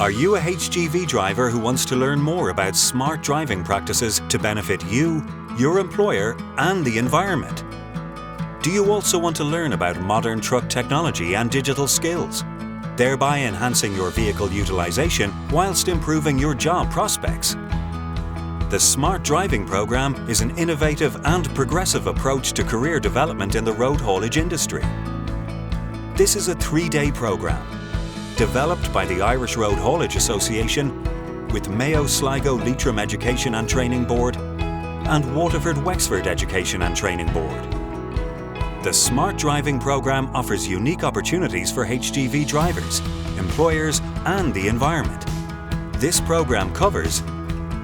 Are you a HGV driver who wants to learn more about smart driving practices to benefit you, your employer, and the environment? Do you also want to learn about modern truck technology and digital skills, thereby enhancing your vehicle utilization whilst improving your job prospects? The Smart Driving Programme is an innovative and progressive approach to career development in the road haulage industry. This is a 3-day programme developed by the Irish Road Haulage Association with Mayo Sligo Leitrim Education and Training Board and Waterford Wexford Education and Training Board. The Smart Driving Programme offers unique opportunities for HGV drivers, employers and the environment. This programme covers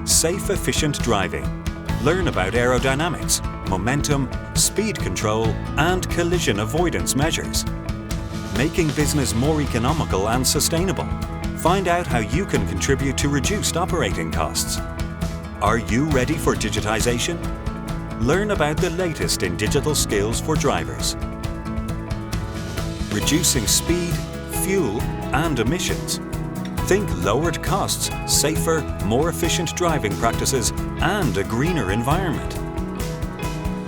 safe, efficient driving. Learn about aerodynamics, momentum, speed control and collision avoidance measures. Making business more economical and sustainable. Find out how you can contribute to reduced operating costs. Are you ready for digitization? Learn about the latest in digital skills for drivers. Reducing speed, fuel and emissions. Think lowered costs, safer, more efficient driving practices and a greener environment.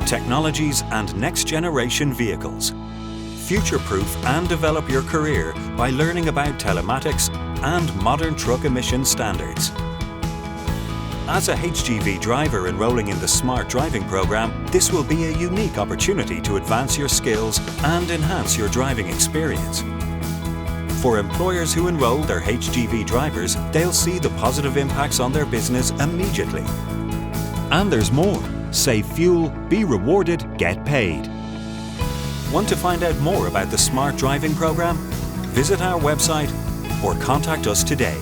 Technologies and next-generation vehicles. Future-proof and develop your career by learning about telematics and modern truck emission standards. As a HGV driver enrolling in the Smart Driving Programme, this will be a unique opportunity to advance your skills and enhance your driving experience. For employers who enroll their HGV drivers, they'll see the positive impacts on their business immediately. And there's more. Save fuel, be rewarded, get paid. Want to find out more about the Smart Driving Programme? Visit our website or contact us today.